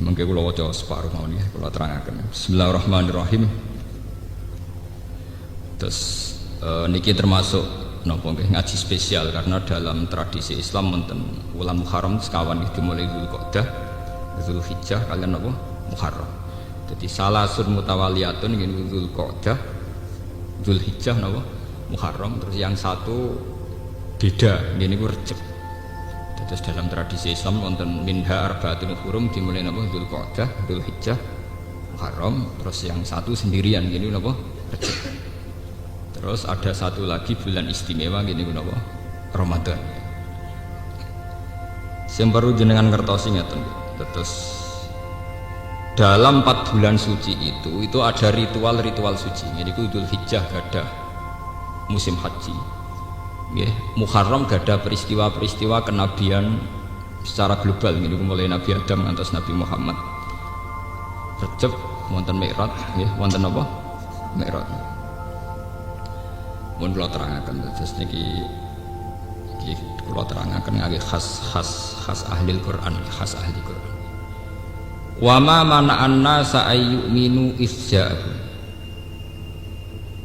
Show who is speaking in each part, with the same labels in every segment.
Speaker 1: mengke kula waca separuh mawon nggih kula terangaken. Bismillahirrahmanirrahim. Terus niki termasuk napa nggih ngaji spesial karena dalam tradisi Islam wonten wulan Muharram sekawan iki dimulai Dzulqa'dah, Dzulhijjah kaliyan napa Muharram. Jadi salasun mutawaliyatun nggih Dzulqa'dah, Dzulhijjah napa Muharram, terus yang satu beda nggih niku Rejab. Terus dalam tradisi Islam wonten minha arba'atun hurum dimulai napa Dzulqa'dah, Dzulhijjah, Muharram, terus yang satu sendirian gini napa Rejab. Terus ada satu lagi bulan istimewa gini napa Ramadan. Sing perlu jenengan ngertosi ngeten. Terus dalam 4 bulan suci itu ada ritual-ritual suci. Niku Dzulhijjah gadah musim haji. Nggih, Muharram gadah peristiwa-peristiwa kenabian secara global niku mulai Nabi Adam ngantos Nabi Muhammad. Rejab wonten Mi'raj nggih, wonten apa? Mi'raj. Mun kula terangaken terus niki kula terangaken ngangge khas ahli Quran, khas ahli Quran. Wa ma mana'an nasa ayyuminu isja'u.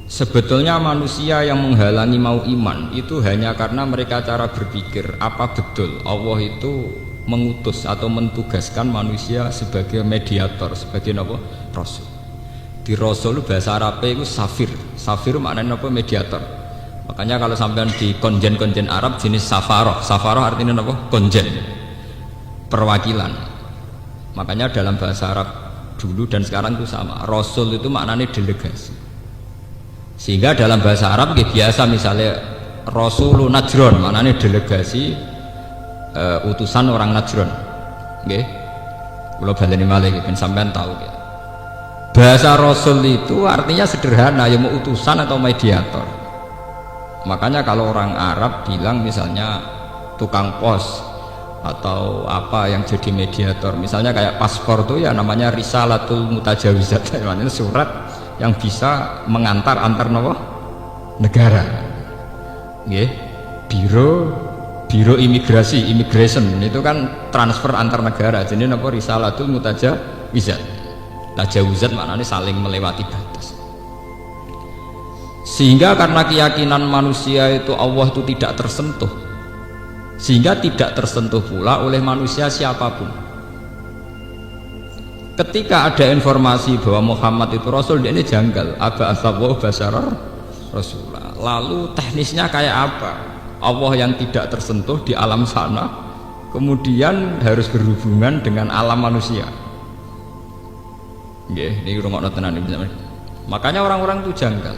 Speaker 1: Sebetulnya manusia yang menghalangi mau iman itu hanya karena mereka cara berpikir apa betul Allah itu mengutus atau mentugaskan manusia sebagai mediator, sebagai apa? Rasul. Di Rasul bahasa Arabnya itu safir. Safir maknanya apa? Mediator. Makanya kalau sampean di konjen-konjen Arab jenis safaroh. Safaroh artinya apa? Konjen, perwakilan. Makanya dalam bahasa Arab dulu dan sekarang itu sama. Rasul itu maknanya delegasi. Sehingga dalam bahasa Arab biasa misalnya Rasulun Najron maknanya delegasi utusan orang Najron. Nggih. Kula baleni malih ben sampean tahu ya. Bahasa Rasul itu artinya sederhana, ya mau utusan atau mediator. Makanya kalau orang Arab bilang misalnya tukang pos atau apa yang jadi mediator, misalnya kayak paspor tuh ya namanya risalatul mutajawizat, namanya surat yang bisa mengantar antar negara. Nggih. Biro imigrasi, immigration itu kan transfer antar negara. Jadi napa risalatul mutajawizat. Tajawuzat maknanya saling melewati batas. Sehingga karena keyakinan manusia itu Allah itu tidak tersentuh, sehingga tidak tersentuh pula oleh manusia siapapun. Ketika ada informasi bahwa Muhammad itu Rasul, dia ini janggal. Aba asawwa basarar Rasulullah. Lalu teknisnya kayak apa? Allah yang tidak tersentuh di alam sana kemudian harus berhubungan dengan alam manusia. Nggih, niki rungokno tenan iki. Makanya orang-orang itu janggal.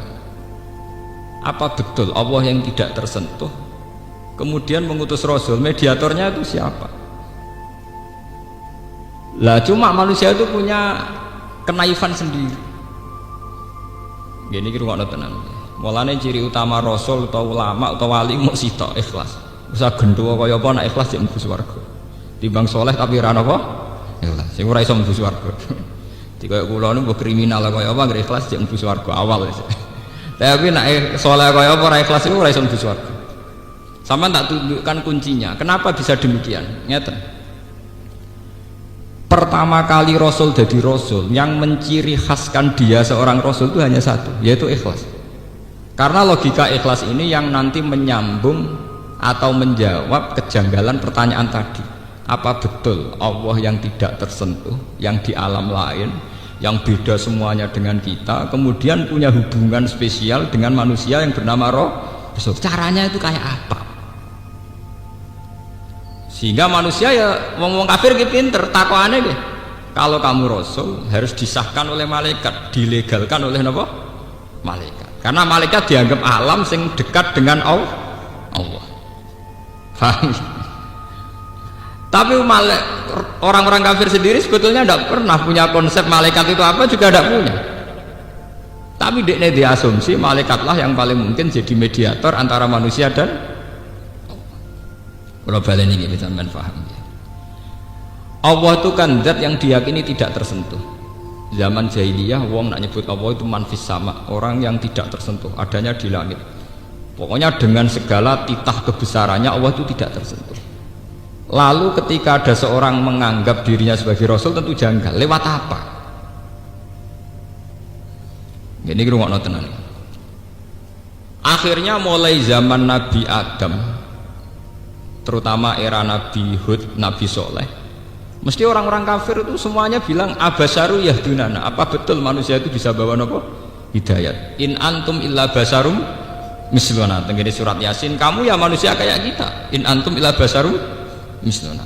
Speaker 1: Apa betul Allah yang tidak tersentuh kemudian mengutus Rasul? Mediatornya itu siapa? Lah cuma manusia itu punya kenaifan sendiri. Nggih, niki rungokno tenan. Mulane ciri utama Rasul atau ulama atau wali muk sitok ikhlas. Usah gendho kaya apa nek ikhlas jek mlebu swarga. Timbang soleh tapi ora napa? Ikhlas. Sing ora iso mlebu swarga. Kaya kula niku kriminal kaya apa nggih ikhlas jek mlebu swarga awal. Tapi nek saleh kaya apa ora ikhlas iku ora iso mlebu swarga. Sampeyan tak tunjukkan kuncinya. Kenapa bisa demikian? Ngeten. Pertama kali Rasul jadi Rasul, yang menciri khaskan dia seorang Rasul itu hanya satu, yaitu ikhlas. Karena logika ikhlas ini yang nanti menyambung atau menjawab kejanggalan pertanyaan tadi. Apa betul Allah yang tidak tersentuh, yang di alam lain, yang beda semuanya dengan kita, kemudian punya hubungan spesial dengan manusia yang bernama Rasul? Caranya itu kayak apa? Sehingga manusia ya ngomong kafir gitu pinter, takwaannya deh. Kalau kamu Rasul harus disahkan oleh malaikat, dilegalkan oleh apa? Malaikat. Karena malaikat dianggap alam sing dekat dengan Allah. Paham? Tapi orang-orang kafir sendiri sebetulnya tidak pernah punya konsep malaikat itu apa, juga tidak punya. Tapi dia diasumsi malaikatlah yang paling mungkin jadi mediator antara manusia dan Allah. Kalau baleni ini sampean paham ya. Allah itu kan zat yang diyakini tidak tersentuh. Zaman jahiliyah wong nak nyebut Allah itu manfis sama, orang yang tidak tersentuh, adanya di langit. Pokoknya dengan segala titah kebesarannya Allah itu tidak tersentuh. Lalu ketika ada seorang menganggap dirinya sebagai rasul tentu janggal. Lewat apa? Ini ngrungokno tenan. Akhirnya mulai zaman Nabi Adam, terutama era Nabi Hud, Nabi Soleh, mesti orang-orang kafir itu semuanya bilang abasaru yahdunana. Apa betul manusia itu bisa bawa nopo? Hidayat. In antum illa basarum misluna. Tenggene surat Yasin, kamu ya manusia kayak kita. In antum illa basarum misluna.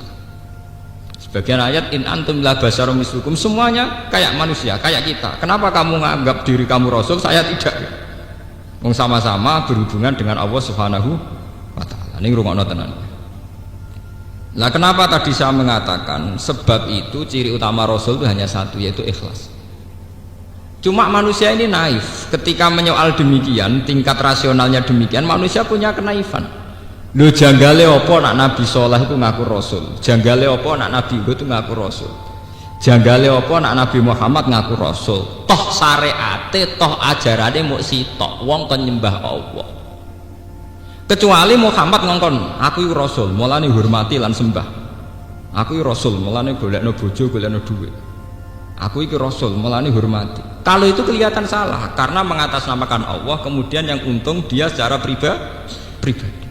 Speaker 1: Sebagian ayat in antum illa basarum mislukum, semuanya kayak manusia, kayak kita. Kenapa kamu menganggap diri kamu rasul, saya tidak? Wong sama-sama berhubungan dengan Allah Subhanahu wa taala. Ini rungokno tenan. Nah, kenapa tadi saya mengatakan sebab itu ciri utama rasul itu hanya satu, yaitu ikhlas. Cuma manusia ini naif ketika menyoal demikian, tingkat rasionalnya demikian, manusia punya kenaifan. Lho janggale apa nak Nabi Soleh itu ngaku rasul, janggale apa nak Nabi Hud itu ngaku rasul, janggale apa nak Nabi Muhammad ngaku rasul. Toh syariate, toh ajarane muk sitok, wong kon nyembah Allah. Kecuali Muhammad ngongkon, aku iku rasul, mulane hormati lan sembah. Aku iku rasul, mulane golekno bojo, golekno dhuwit. Aku iki rasul, mulane hormati. Kalau itu kelihatan salah karena mengatasnamakan Allah, kemudian yang untung dia secara pribadi.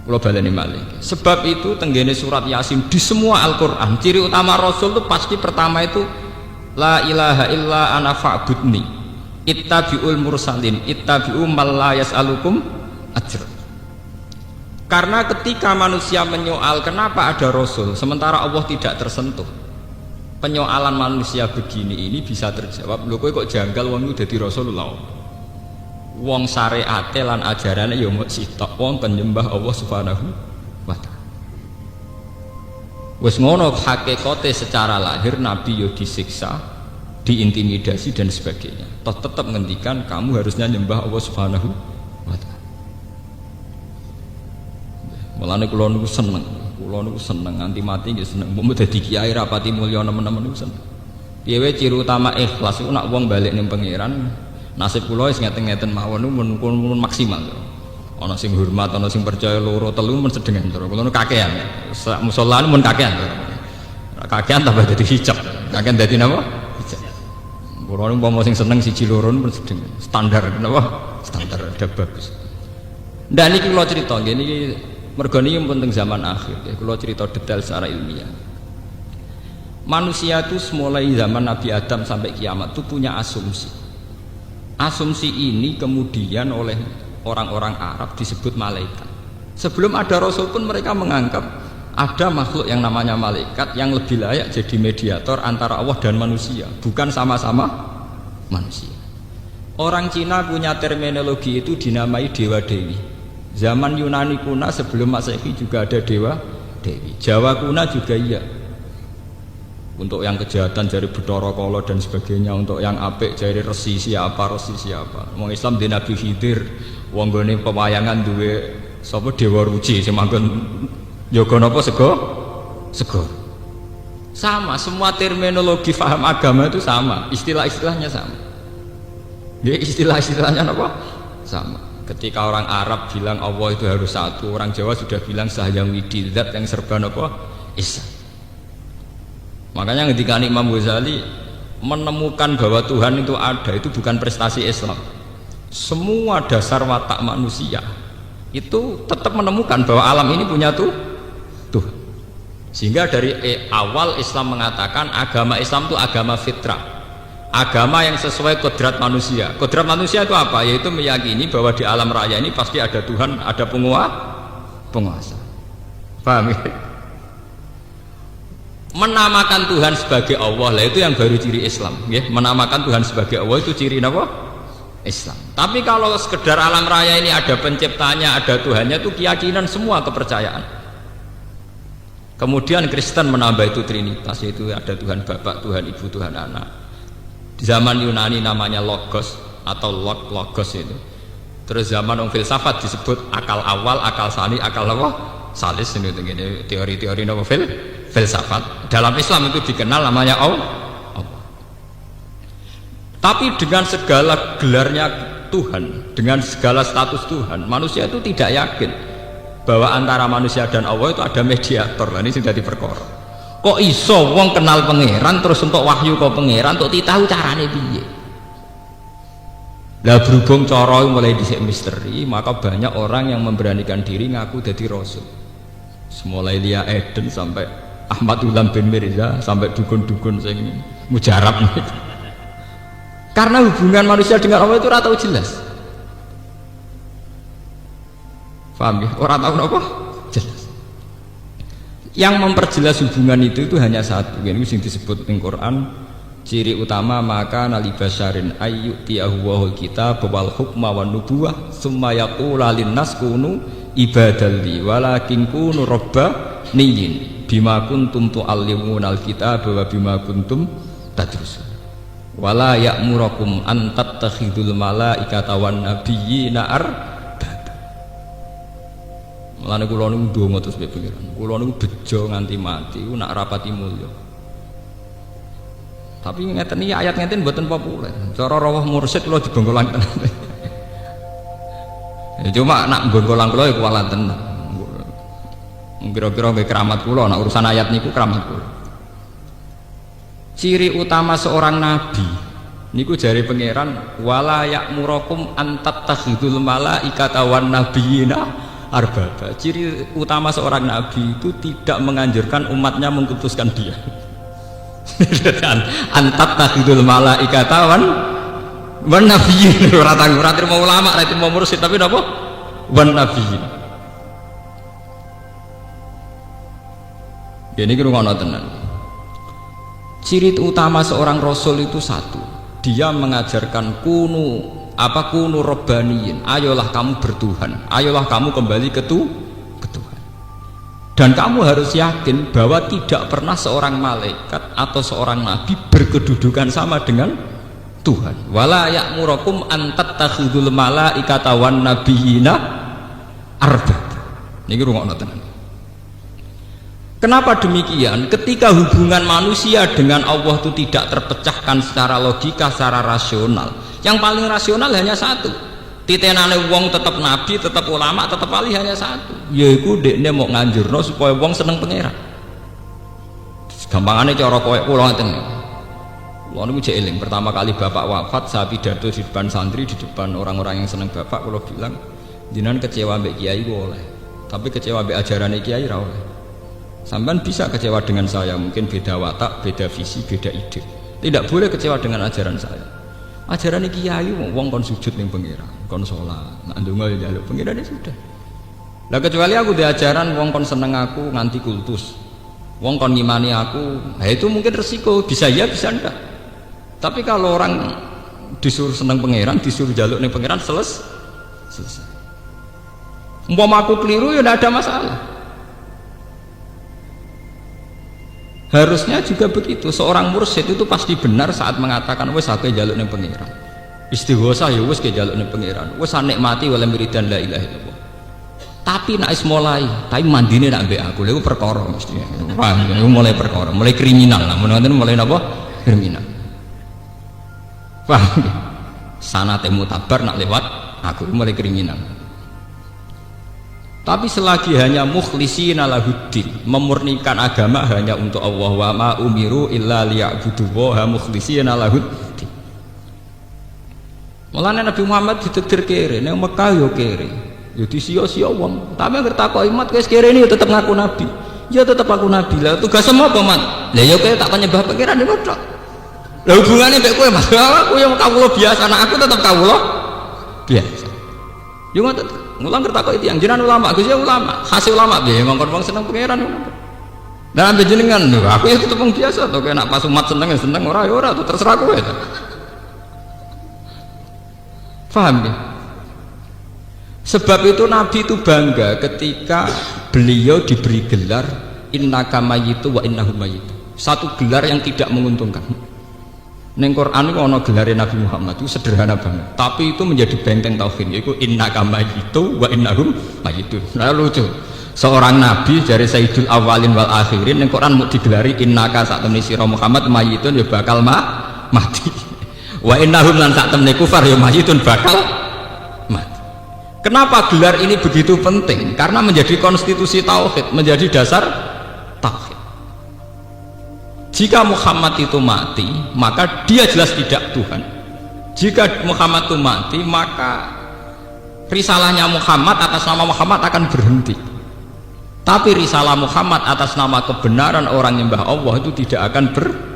Speaker 1: Kalau baleni malih. Sebab itu tenggene surat Yasin di semua Al-Qur'an, ciri utama rasul itu pasti pertama itu la ilaha illa ana fa'budni. Ittabi'ul mursalin, ittabi'u man la yas'alukum ajr. Karena ketika manusia menyoal kenapa ada rasul sementara Allah tidak tersentuh, penyoalan manusia begini ini bisa terjawab. Lho kowe kok janggal wong iku dadi Rasulullah. Wong syariate lan ajarane ya mung sitok, wong penyembah Allah Subhanahu wa taala. Wis ngono hakikate secara lahir Nabi yo disiksa, diintimidasi dan sebagainya. Tetap ngendikan kamu harusnya nyembah Allah Subhanahu wa taala. Mulane kula niku seneng, nganti mati nggih seneng. Mbok dadi kiai rapati mulya nemen-nemen niku seneng. Piye wae ciri utama ikhlas iku nak wong balik ning pangeran, nasib kula wis ngeten-ngeten mawon niku mun maksimal. Ana sing hormat, ana sing percaya loro telu mun sedengan terus. Kula niku kakean. Musholane mun kakean. Kakean tambah dadi hijab. Kakean dadi napa? Hijab. Kula niku umpama sing seneng siji loro mun sedengan. Standar napa? Standar ada bagus. Ndak niki kula crita nggih niki mergo niki penting zaman akhir. Kula cerita detail secara ilmiah. Manusia itu mulai zaman Nabi Adam sampai kiamat itu punya asumsi. Asumsi ini kemudian oleh orang-orang Arab disebut malaikat. Sebelum ada Rasul pun mereka menganggap ada makhluk yang namanya malaikat yang lebih layak jadi mediator antara Allah dan manusia, bukan sama-sama manusia. Orang Cina punya terminologi itu dinamai dewa dewi. Zaman Yunani kuna sebelum Masehi juga ada dewa dewi. Jawa kuna juga iya. Untuk yang kejahatan jari Bathara Kala dan sebagainya, untuk yang apik jari resi siapa. Wong Islam di Nabi Khidir, wong gone pewayangan duwe sapa Dewa Ruci sing manggon njaga napa sego. Sama, semua terminologi faham agama itu sama, istilah-istilahnya sama. Ya istilah-istilahnya apa? Sama. Ketika orang Arab bilang Allah itu harus satu, orang Jawa sudah bilang Sahyang Widi, zat yang serba apa? Isa. Makanya ketika Imam Ghazali menemukan bahwa Tuhan itu ada, itu bukan prestasi Islam. Semua dasar watak manusia itu tetap menemukan bahwa alam ini punya Tuhan. Sehingga dari awal Islam mengatakan agama Islam itu agama fitrah, agama yang sesuai kodrat manusia. Kodrat manusia itu apa? Yaitu meyakini bahwa di alam raya ini pasti ada Tuhan, ada penguasa. Paham ya? Menamakan Tuhan sebagai Allah lah itu yang baru ciri Islam ya. Menamakan Tuhan sebagai Allah itu ciri apa? Islam. Tapi kalau sekedar alam raya ini ada penciptanya, ada Tuhannya, itu keyakinan semua, kepercayaan. Kemudian Kristen menambah itu Trinitas, yaitu ada Tuhan Bapa, Tuhan Ibu, Tuhan Anak. Di zaman Yunani namanya Logos atau Logos itu. Terus zaman orang filsafat disebut akal awal, akal sani, akal apa? Salis ini teori-teori apa filsafat. Dalam Islam itu dikenal namanya Allah. Tapi dengan segala gelarnya Tuhan, dengan segala status Tuhan, manusia itu tidak yakin bahwa antara manusia dan Allah itu ada mediator. Lah ini sudah diperkara. Kok iso wong kenal pangeran terus untuk wahyu kok pangeran untuk ditahu carane piye? Lah berhubung cara mulai dhisik misteri, maka banyak orang yang memberanikan diri ngaku jadi rasul. Mulai Lia Eden sampai Ahmad Ulam bin Mirza sampai dukun-dukun sing mujarab. Karena hubungan manusia dengan Allah itu ora tau jelas. Paham ya? Orang tahu apa? Jelas. Yang memperjelas hubungan itu hanya satu. Ini yang disebut di Quran, ciri utama maka nalibasyarin ayyutiyahu wahul kitab wal hukma wan nubuwah summa yaqula linnas kunu ibadalli walakin kunu rabbaniyin bima kuntum tu'allimunal kitab wa bima kuntum tadrusun wala ya'murakum an tattakhidul malaikata wan nabiyyina arbaba. Mulane kula niku ndonga terus piye pengiran. Kula niku bejo nganti mati ku nak rapati mulya. Tapi ngeten iki ayat ngeten mboten populer. Cara rawuh mursyid kula dibongkolan tenan. Ya cuma nak bongkolan kula ya kuwalan tenan. Kira-kira nggih keramat kula nak urusan ayat niku keramat kula. Ciri utama seorang nabi niku jari pangeran wala ya'murakum an tattakhidul malaikata wan nabiyina arbaba. Ciri utama seorang nabi itu tidak menganjurkan umatnya mengkultuskan dia. An tattakhidul malaikata wan nabiyina ora terima ulama, ora terima mursyid tapi napa? Wan nabiyina. Ya niki rungono tenan. Ciri utama seorang rasul itu satu, dia mengajarkan kunu robbaniyin, ayolah kamu bertuhan, ayolah kamu kembali ke Tuhan. Dan kamu harus yakin bahwa tidak pernah seorang malaikat atau seorang nabi berkedudukan sama dengan Tuhan. Wala ya'murakum an tattakhidul malaikata wan nabiyina arbaba. Niki rungokno tenan. Kenapa demikian? Ketika hubungan manusia dengan Allah itu tidak terpecahkan secara logika, secara rasional. Yang paling rasional hanya satu. Titenane wong tetap nabi, tetap ulama, tetap wali hanya satu. Yaiku dekne mau nganjurno supaya wong seneng pangeran. Gampangane cara koyo kula ngoten. Kula niku jek eling pertama kali bapak wafat, saya pidato di depan santri, di depan orang-orang yang seneng bapak, kula bilang, jenengan kecewa mbek kiai boleh, tapi kecewa mbek ajarane kiai ra oleh. Sampai bisa kecewa dengan saya, mungkin beda watak, beda visi, beda ide. Tidak boleh kecewa dengan ajaran saya. Ajaran kiai wong kon sujud ning pangeran, kon salat, nak ndonga ya njaluk pangeran ya sudah. Lah kecuali aku di ajaran wong kon seneng aku nganti kultus. Wong kon ngimani aku, nah itu mungkin resiko, bisa ya bisa enggak. Tapi kalau orang disuruh seneng pangeran, disuruh njaluk ning pangeran selesai. Umpama aku keliru ya tidak ada masalah. Harusnya juga begitu. Seorang mursyid itu pasti benar saat mengatakan wes aku jaluk ning pangeran. Istighosah ya wes ke jaluk ning pangeran. Wes nikmati wala miridan la ilaha illallah. Tapi nek wis mulai, tapi mandine nak mbek aku. Lha iku perkara mesti. Wah, iku mulai perkara, mulai kriminal lah. Menawa mulai napa? Kriminal. Wah, sanate mutabar nak lewat aku mulai kriminal. Tapi selagi hanya mukhlisina lahuddin, memurnikan agama hanya untuk Allah, wa ma umiru illa liya'budullaha mukhlisina lahuddin. Mulane Nabi Muhammad ditetir kere, nang Mekah yo kere. Yo disia-sia wong. Tapi anggere takok imat wis kere ini yo tetep ngaku nabi. Ya tetep aku nabi. Lah tugas apa, Mat? Lah yo kowe tak penyembah pangeran yo tok. Lah hubungane mbek kowe, Mas. Aku yo kawula biasa, anak aku tetep kawula biasa. Yo ngoten. Ngulang kertakok itu yang jenengan ulama, Gus ya ulama, hasil ulama piye ngongkon wong seneng pangeran. Nah ambek jenengan lho, aku ya tetep wong biasa to, kaya nak pas umat seneng ya seneng, ora ya ora, terserah kowe to. Paham ya? Sebab itu Nabi itu bangga ketika beliau diberi gelar innaka mayyitu wa innahum mayyitu. Satu gelar yang tidak menguntungkan. Neng Quran itu ono gelare Nabi Muhammad itu sederhana banget, tapi itu menjadi benteng tauhid, yaitu innaka mayyitu wa innahum mayyitun. Nah lucu, seorang nabi dari Sayyidul Awalin wal Akhirin neng Quran mau digelari innaka sak temne sira Muhammad mayyitun ya bakal mati. Wa innahum lan sak temne kufar ya mayyitun bakal mati. Kenapa gelar ini begitu penting? Karena menjadi konstitusi tauhid, menjadi dasar tauhid. Jika Muhammad itu mati, maka dia jelas tidak Tuhan. Jika Muhammad itu mati, maka risalahnya Muhammad atas nama Muhammad akan berhenti. Tapi risalah Muhammad atas nama kebenaran orang nyembah Allah itu tidak akan berhenti.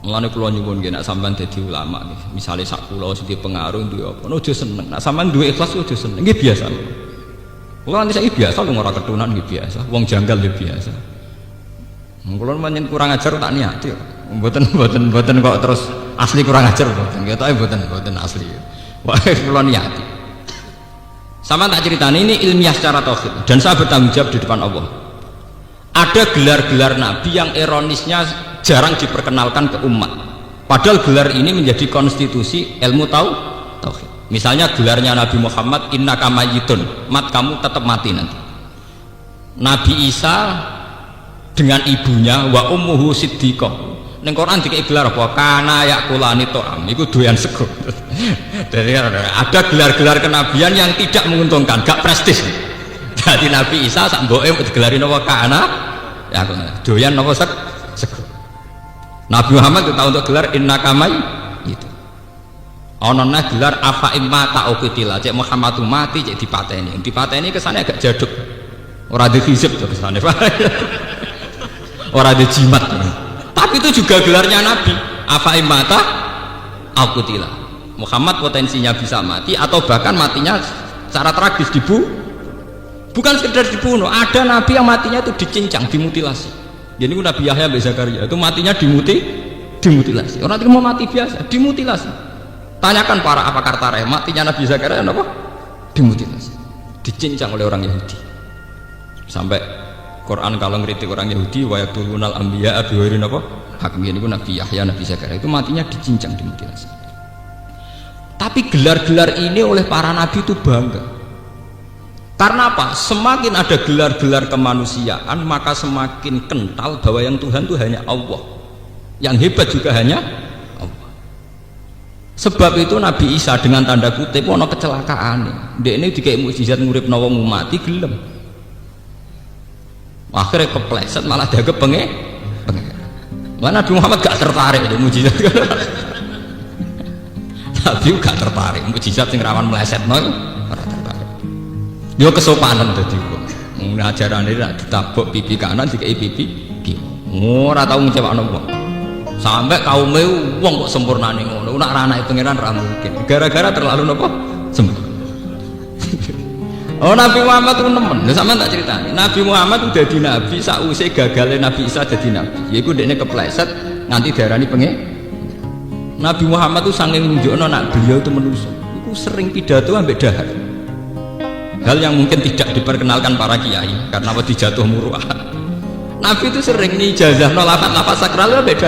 Speaker 1: Mulane kula nyuwun nggih nek sampean dadi ulama nggih, misale sak kula sing pengaruh duwe apa, ojo seneng. Nek sampean duwe ikhlas ojo seneng. Nggih biasa. Kula nanti saiki biasa lu ora ketunan nggih biasa, wong janggal nggih biasa. Kula menyen kurang ajar tak niati. Mboten kok terus asli kurang ajar mboten. Ketoke mboten asli. Wah, kula niati. Sama tak ceritani ini ilmiah secara tauhid dan saya bertanggung jawab di depan Allah. Ada gelar-gelar nabi yang ironisnya jarang diperkenalkan ke umat, padahal gelar ini menjadi konstitusi ilmu tauhid. Misalnya gelarnya Nabi Muhammad, innaka mayyitun, mat kamu tetap mati nanti. Nabi Isa dengan ibunya wa ummuhu siddiqah, ning Quran dikei gelar apa? Kana yakulani to'am, itu doyan sego. Jadi ada gelar-gelar kenabian yang tidak menguntungkan, gak prestis. Jadi Nabi Isa sak mboke digelarin apa? Kana ya doyan apa sego. Nabi Muhammad itu tahu untuk gelar innaka mayyitun. Ana neh gelar afa imma ta'uqitila, cek Muhammad itu mati cek dipateni. Dipateni kesane agak jaduk. Ora dihizib to kesane. Ora dijimat. Tapi itu juga gelarnya Nabi. Afa imma ta'uqitila. Muhammad potensinya bisa mati atau bahkan matinya secara tragis bukan sekedar dibunuh. Ada nabi yang matinya itu dicincang, dimutilasi. Jadi Nabi Yahya bin Zakaria itu matinya dimutilasi. Orang itu mau mati biasa, dimutilasi. Tanyakan para pakar tarikh, matinya Nabi Zakaria apa? Dimutilasi, dicincang oleh orang Yahudi. Sampai Quran kalau ngeritik orang Yahudi, wa yaqtulunal anbiya bi ghairi apa? Hak. Ini Nabi Yahya, Nabi Zakaria itu matinya dicincang, dimutilasi. Tapi gelar-gelar ini oleh para nabi itu bangga. Karena apa? Semakin ada gelar-gelar kemanusiaan, maka semakin kental bahwa yang Tuhan itu hanya Allah, yang hebat juga hanya Allah. Sebab itu Nabi Isa dengan tanda kutip ono kecelakaan. Dia ini dikei mukjizat nguripno wong mati gelem. Akhirnya kepleset malah dianggap pengen. Mana Nabi Muhammad gak tertarik dengan mukjizat. Nabi gak tertarik mukjizat sing rawan meleset ora tertarik. Dia kesopanan dadi kok. Ajaran ini ditabuk pipi kanan dikei pipi kiri. Ora tau ngecewakno wong. Sampai kaume wong kok sempurnane ngono. Nek ra anake pangeran ra mungkin. Gara-gara terlalu napa? Sempurna. Oh Nabi Muhammad itu nemen. Lha sampean tak critani. Nabi Muhammad itu dadi nabi sakwise gagale Nabi Isa dadi nabi. Yaiku dekne kepleset nganti diarani pengen. Nabi Muhammad itu saking nunjukno nek beliau itu manusa. Iku sering pidato ambek dahar. Hal yang mungkin tidak diperkenalkan para kiai karena wedi jatuh muruah. Nabi itu sering nih jazahno lafaz sakral beda.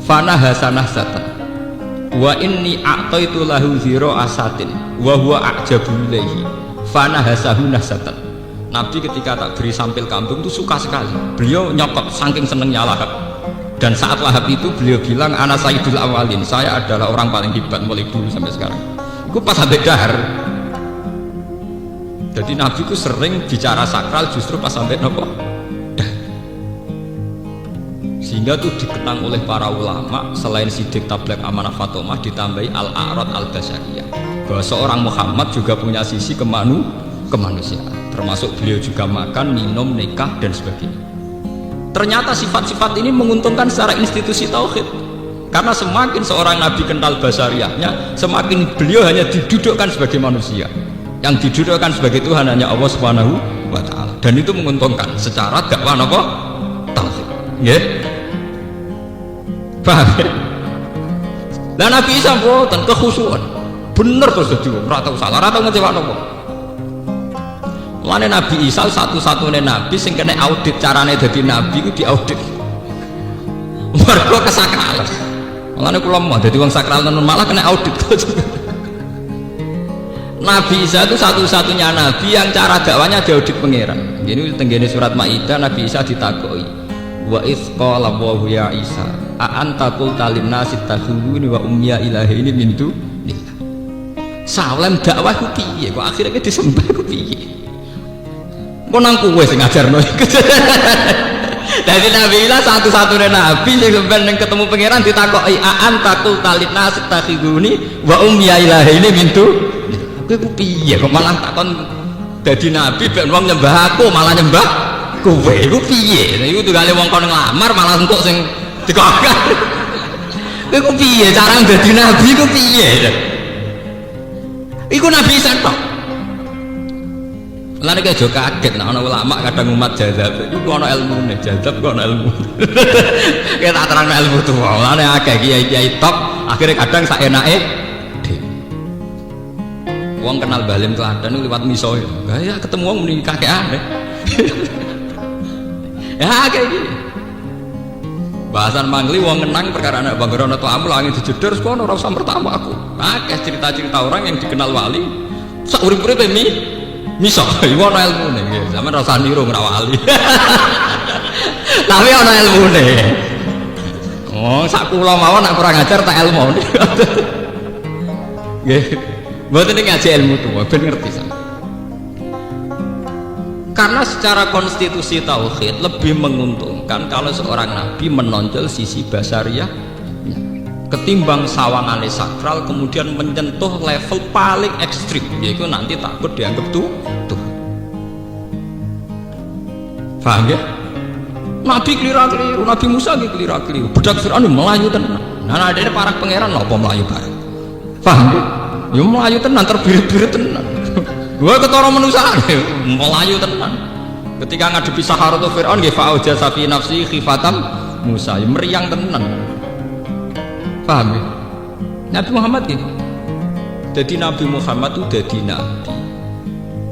Speaker 1: Fana hasanah satan. Wa inni a'taitu lahu ziro asatin wa huwa a'jabu ilaihi. Fana hasahu nasatan. Nabi ketika tak beri sampil kampung itu suka sekali. Beliau nyokot saking senengnya Lahab. Dan saat Lahab itu beliau bilang ana sayyidul awalin, saya adalah orang paling hebat mulai dulu sampai sekarang. Itu pas sampai dahar. Jadi Nabi itu sering bicara sakral justru pas sampai nopo. Sehingga itu dikenang oleh para ulama selain sidik tabligh amanah fatomah ditambahi al-a'rad al-basyariyah, bahwa seorang Muhammad juga punya sisi kemanusiaan, termasuk beliau juga makan, minum, nikah dan sebagainya. Ternyata sifat-sifat ini menguntungkan secara institusi tauhid, karena semakin seorang nabi kental basyariyahnya, semakin beliau hanya didudukkan sebagai manusia. Yang didudukkan sebagai Tuhan hanya Allah Subhanahu wa ta'ala, dan itu menguntungkan secara dakwah apa? Tauhid. Nggih. Paham ya? Lah Nabi Isa mboten kekhusyuan. Bener terus dadi ora tau salah, ora tau ngecewakno apa. Mulane Nabi Isa satu-satunya nabi sing kena audit carane dadi nabi ku diaudit. Mergo kesakralan. Mulane kula mau dadi wong sakral tenan malah kena audit. Nabi Isa itu satu-satunya nabi yang cara dakwanya diaudit pangeran. Ini tenggene surat Maidah Nabi Isa ditakoki, wa idz qala Allahu ya Isa a anta qulta lin nasi takhuduni wa ummiya ilahi ini min dunillah. Salem dakwah ku piye kok akhirnya disembah ku piye kok nang kowe sing ngajarno iku. Dadi Nabi lah satu-satunya nabi sing sampeyan ketemu pangeran ditakoki aan takul talina setakhiduni wa ummi ilahi ini mintu kowe ku piye kok malah takon dadi nabi ben wong nyembah aku malah nyembah kowe ku piye iku tunggale wong kon nglamar malah engko sing dikokak kowe ku piye cara dadi nabi ku piye iku Nabi Isa tok. Lan iki aja kaget nek ana ulama kadang umat jazab iku ana ilmune jazab kok ana ilmu. Kita tak terangno ilmu tuwa. Lane akeh kiai-kiai top akhirnya kadang sak enake dhewe. Wong kenal Balim Klaten liwat miso. Gaya ketemu wong muni kakeane. Ya kayak gini. Bahasan mangli wong ngenang perkara anak banggrono tamu langit dijedor kono ora usah pertama aku. Akeh cerita-cerita orang yang dikenal wali sak urip-uripe miso iku ana ilmune nggih. Sampeyan ora usah niru ora wali. Tapi ana ilmune. Oh, sak kula mawon nek kurang ajar tak ilmu. Nggih. Mboten ngaji ilmu tuwa ben ngerti sampeyan. Karena secara konstitusi tauhid lebih menguntungkan kalau seorang nabi menonjol sisi basariyah ketimbang sawangane sakral kemudian menyentuh level paling ekstrim yaitu nanti takut dianggap tuh. Paham ya? Nabi keliru-keliru, Nabi Musa keliru-keliru, budak Fir'aun melayu tenan. Nah ada para pangeran apa melayu bareng. Paham ya? Ya melayu tenan terbirit-birit tenan. Gua ketara manusia melayu tenan. Ketika ngadepi Saharatu Fir'aun nggih fa'auja safi nafsi khifatam Musa, ya meriang tenan. Paham ya? Nabi Muhammad gitu. Jadi Nabi Muhammad itu jadi nabi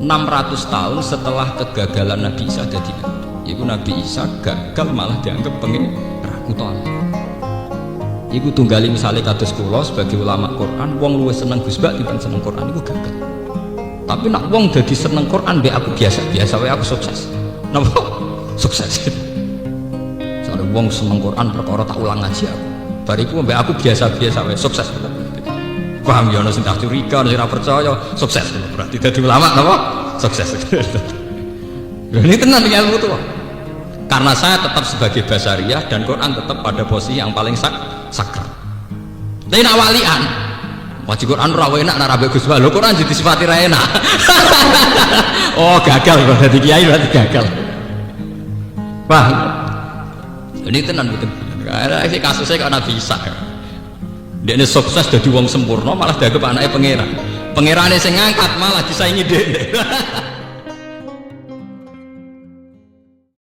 Speaker 1: 600 tahun setelah kegagalan Nabi Isa jadi nabi. Iku Nabi Isa gagal malah dianggap pengen utawa. Iku tunggali misalnya kados kula sebagai ulama Quran, wong luwih seneng Gus Bak dibanding seneng Quran iku gagal. Tapi nak wong jadi seneng Quran be aku biasa-biasa wae aku sukses. Napa? Sukses. Soale wong seneng Quran perkara tak ulang ngaji aku. Bariku be aku biasa-biasa wae sukses. Paham ya ono sing tak curiga, ono sing ora percaya, sukses. Berarti dadi ulama napa? Sukses. Ini tenan ilmu tuh. Karena saya tetap sebagai basariyah dan Quran tetap pada posisi yang paling sakral. Tapi nak walian wajib Quran ora enak nek rabe Gus Bak. Lho Quran jadi sifati ra enak. Oh, gagal kok dadi kiai berarti gagal. Paham? Ini tenan betul. Karena iki kasusnya kok Nabi Isa. Dekne sukses dadi wong sempurna malah dianggap anake pangeran. Pangerane sing ngangkat malah disaingi dekne.